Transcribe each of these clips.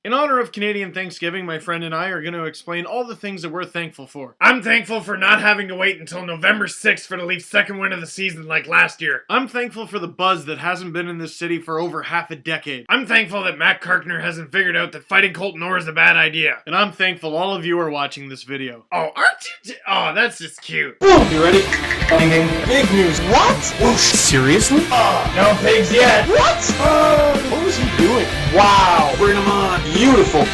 In honor of Canadian Thanksgiving, my friend and I are going to explain all the things that we're thankful for. I'm thankful for not having to wait until November 6th for the Leafs' second win of the season like last year. I'm thankful for the buzz that hasn't been in this city for over half a decade. I'm thankful that Matt Karkner hasn't figured out that fighting Colton Orr is a bad idea. And I'm thankful all of you are watching this video. Oh, aren't you? Oh, that's just cute. You ready? Big news. What? Whoosh. Seriously? Oh, no pigs yet. What? What was he doing? Wow. Bring him on. Beautiful.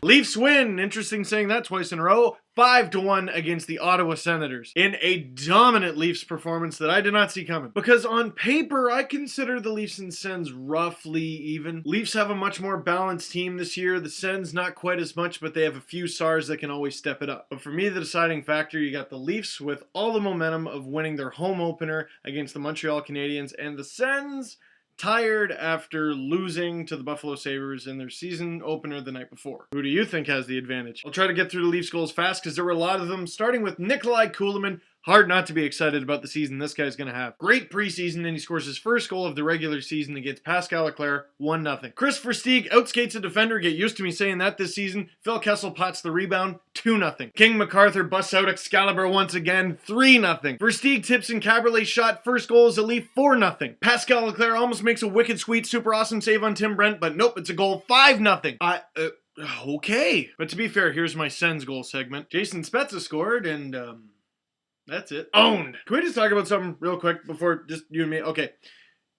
Leafs win. Interesting saying that twice in a row. 5-1 against the Ottawa Senators in a dominant Leafs performance that I did not see coming. Because on paper, I consider the Leafs and Sens roughly even. Leafs have a much more balanced team this year. The Sens not quite as much, but they have a few stars that can always step it up. But for me, the deciding factor, you got the Leafs with all the momentum of winning their home opener against the Montreal Canadiens, and the Sens tired after losing to the Buffalo Sabres in their season opener the night before. Who do you think has the advantage? I'll try to get through the Leafs goals fast because there were a lot of them, starting with Nikolai Kulemin. Hard not to be excited about the season this guy's going to have. Great preseason, and he scores his first goal of the regular season against Pascal Leclerc, 1-0. Chris Versteeg outskates a defender, get used to me saying that this season. Phil Kessel pots the rebound, 2-0. King MacArthur busts out Excalibur once again, 3-0. Versteeg tips in Caberlet's shot, first goal is a Leaf, 4-0. Pascal Leclerc almost makes a wicked sweet, super awesome save on Tim Brent, but nope, it's a goal, 5-0. Okay. But to be fair, here's my Sens goal segment. Jason Spezza scored, and, that's it. Owned. Can we just talk about something real quick before just you and me? Okay.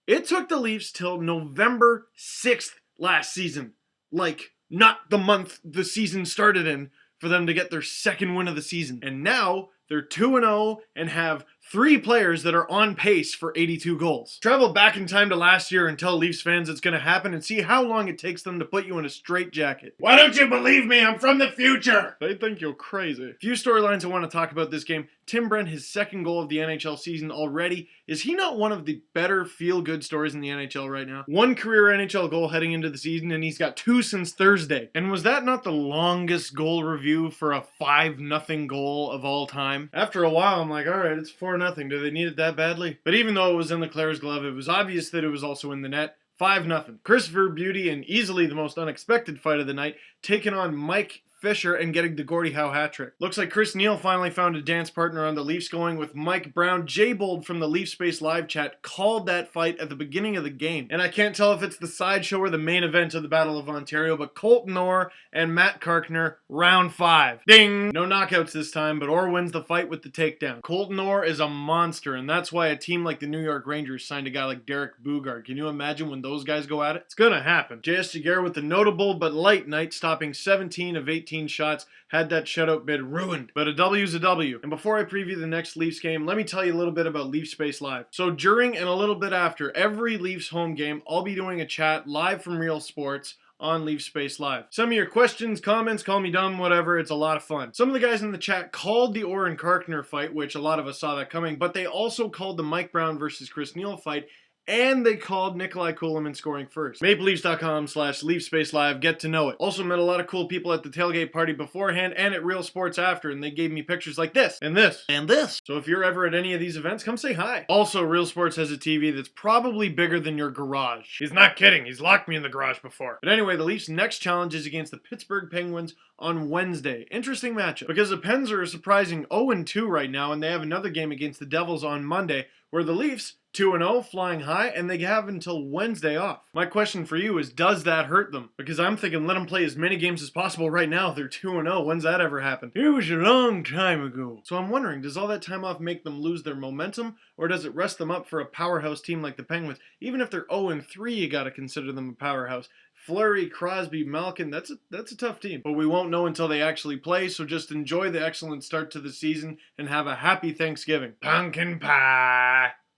It took the Leafs till November 6th last season, like not the month the season started in, for them to get their second win of the season. And now they're 2-0 and have 3 players that are on pace for 82 goals. Travel back in time to last year and tell Leafs fans it's going to happen and see how long it takes them to put you in a straitjacket. Why don't you believe me? I'm from the future! They think you're crazy. Few storylines I want to talk about this game. Tim Brent, his second goal of the NHL season already. Is he not one of the better feel-good stories in the NHL right now? 1 career NHL goal heading into the season, and he's got 2 since Thursday. And was that not the longest goal review for a 5-0 goal of all time? After a while, I'm like, alright, it's 4-0. Do they need it that badly? But even though it was in Leclerc's glove, it was obvious that it was also in the net. 5-0. Christopher Beauty, and easily the most unexpected fight of the night, taking on Mike Fisher and getting the Gordie Howe hat trick. Looks like Chris Neal finally found a dance partner on the Leafs, going with Mike Brown. Jay Bold from the Leaf Space live chat called that fight at the beginning of the game. And I can't tell if it's the sideshow or the main event of the Battle of Ontario, but Colton Orr and Matt Karkner, round 5. Ding! No knockouts this time, but Orr wins the fight with the takedown. Colton Orr is a monster, and that's why a team like the New York Rangers signed a guy like Derek Boogaard. Can you imagine when those guys go at it? It's gonna happen. J.S. Giguere with the notable but light night, stopping 17 of 18 shots, had that shutout bid ruined. But a W's a W. And before I preview the next Leafs game, let me tell you a little bit about Leaf Space Live. So during and a little bit after every Leafs home game, I'll be doing a chat live from Real Sports on Leaf Space Live. Some of your questions, comments, call me dumb, whatever, it's a lot of fun. Some of the guys in the chat called the Orr and Karkner fight, which a lot of us saw that coming, but they also called the Mike Brown versus Chris Neal fight, and they called Nikolai Kulemin scoring first. MapleLeafs.com/LeafSpaceLive. Get to know it. Also met a lot of cool people at the tailgate party beforehand and at Real Sports after, and they gave me pictures like this, and this, and this. So if you're ever at any of these events, come say hi. Also, Real Sports has a TV that's probably bigger than your garage. He's not kidding. He's locked me in the garage before. But anyway, the Leafs' next challenge is against the Pittsburgh Penguins on Wednesday. Interesting matchup, because the Pens are a surprising 0-2 right now, and they have another game against the Devils on Monday, where the Leafs 2-0, flying high, and they have until Wednesday off. My question for you is, does that hurt them? Because I'm thinking let them play as many games as possible right now. They're 2-0. When's that ever happened? It was a long time ago. So I'm wondering, does all that time off make them lose their momentum, or does it rest them up for a powerhouse team like the Penguins? Even if they're 0-3, you gotta consider them a powerhouse. Fleury, Crosby, Malkin, that's a tough team. But we won't know until they actually play, so just enjoy the excellent start to the season and have a happy Thanksgiving. Pumpkin pie!